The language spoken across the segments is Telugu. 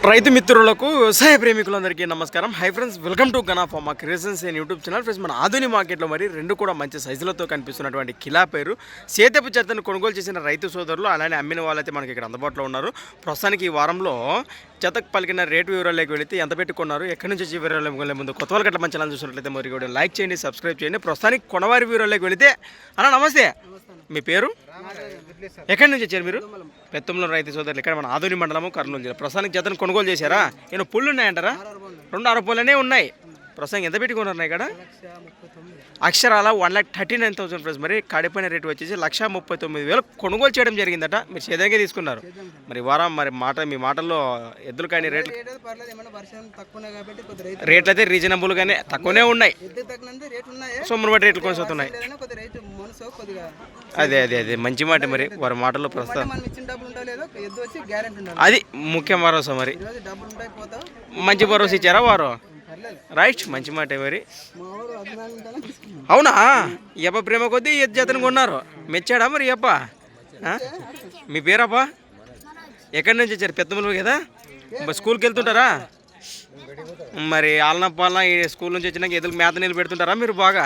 రైతు మిత్రులకు వ్యవసాయ ప్రేమికులందరికీ నమస్కారం. Hi friends, welcome to Gana pharma creations and YouTube channel. Friends, మన ఆధునిక మార్కెట్లో మరి రెండు కూడా మంచి సైజులతో కనిపిస్తున్నటువంటి కిలా పేరు సేతపు చెత్తను కొనుగోలు చేసిన రైతు సోదరులు అలానే అమ్మిన వాళ్ళైతే మనకి ఇక్కడ అందుబాటులో ఉన్నారు. ప్రస్తుతానికి ఈ వారంలో చెత్తకు పలికిన రేటు వివరాల్లోకి వెళితే ఎంత పెట్టుకున్నారు, ఎక్కడి నుంచి వచ్చి వివరాలు వెళ్ళే ముందు కొత్త వాళ్ళకి మంచి ఛానల్ చూసినట్లయితే మరి కూడా లైక్ చేయండి, సబ్స్క్రైబ్ చేయండి. ప్రస్తుతానికి కొనవారి వివరాల్లోకి వెళితే అన్న నమస్తే, మీ పేరు, ఎక్కడి నుంచి వచ్చారు మీరు? పెత్తంలో రైతు సోదరులు ఇక్కడ మన ఆధునిక మండలము, కర్నూలు జిల్లా. ప్రస్తుతానికి జతను కొనుగోలు చేశారా? నేను పుళ్ళు ఉన్నాయంటారా? 2 అరపోలనే ఉన్నాయి. ప్రస్తుతం ఎంత పెట్టుకున్నారు ఇక్కడ? అక్షరాల 1,39,000 ప్రైస్. మరి కాడిపోయిన రేటు వచ్చేసి 1,39,000 కొనుగోలు చేయడం జరిగిందట. మీరు సేదంగా తీసుకున్నారు. మరి వారం మరి మీ మాటల్లో ఎద్దులు కానీ రేట్లు అయితే రీజనబుల్గానే తక్కువనే ఉన్నాయి. సొమ్మును బట్టి రేట్లు కొనసాగుతున్నాయి. అదే అదే అదే మంచి మాట. మరి వారి మాటల్లో ప్రస్తుతం అది ముఖ్యం భరోసా. మరి మంచి భరోసా ఇచ్చారా వారు? రైట్, మంచి మాట. మరి అవునా, ఎప్ప ప్రేమ కొద్దీ జతను కొన్నారు. మెచ్చాడా మరి ఎప్ప? మీ పేరప్పా? ఎక్కడి నుంచి వచ్చారు? పెద్దమూలు కదా. స్కూల్కి వెళ్తుంటారా? మరి ఆలన పాలన ఈ స్కూల్ నుంచి వచ్చినాక ఎదురు మేత నీళ్ళు పెడుతుంటారా మీరు బాగా?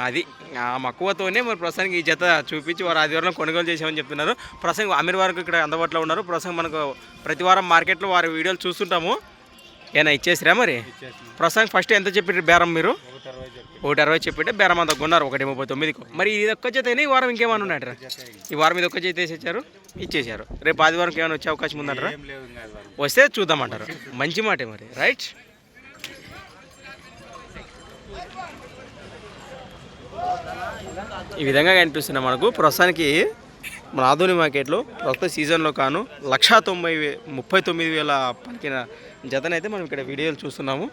అది ఆ మక్కువతోనే మరి ప్రస్తుతానికి ఈ జత చూపించి వారు ఆదివారం కొనుగోలు చేసామని చెప్తున్నారు. ప్రస్తుతం అమీర్ వారికి ఇక్కడ అందుబాటులో ఉన్నారు. ప్రస్తుతం మనకు ప్రతి వారం మార్కెట్లో వారి వీడియోలు చూస్తుంటాము. ఏనా ఇచ్చేసిరా మరి? ప్రస్తుతానికి ఫస్ట్ ఎంత చెప్పారు బేరం? మీరు 1,60 చెప్పితే బేరం అంతా కొన్నారు 1,39,000. మరి ఇది ఒక్క చేత అయినా ఈ వారం ఇంకేమైనా ఉన్నాయట? ఈ వారం ఇది ఒక్క చేత వేసేసారు, ఇచ్చేసారు. రేపు ఆదివారంకి ఏమైనా వచ్చే అవకాశం ఉందంటారా? వస్తే చూద్దామంటారు. మంచి మాటే మరి. రైట్, ఈ విధంగా కనిపిస్తున్నాయి మనకు. ప్రస్తుతానికి మన ఆధునిక మార్కెట్లో ప్రస్తుత సీజన్లో కాను 1,39,000 పలికిన జతనైతే మనం ఇక్కడ వీడియోలు చూస్తున్నాము.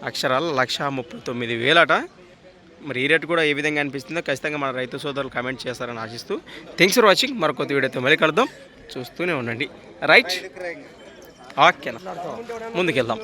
అక్షరాలు 1,39,000 అట. మరి ఈ రేటు కూడా ఏ విధంగా అనిపిస్తుందో ఖచ్చితంగా మన రైతు సోదరులు కామెంట్ చేస్తారని ఆశిస్తూ థ్యాంక్స్ ఫర్ వాచింగ్. మరొక వీడియోతో మళ్ళీ కలుద్దాం, చూస్తూనే ఉండండి. రైట్, ఓకేనా, ముందుకెళ్దాం.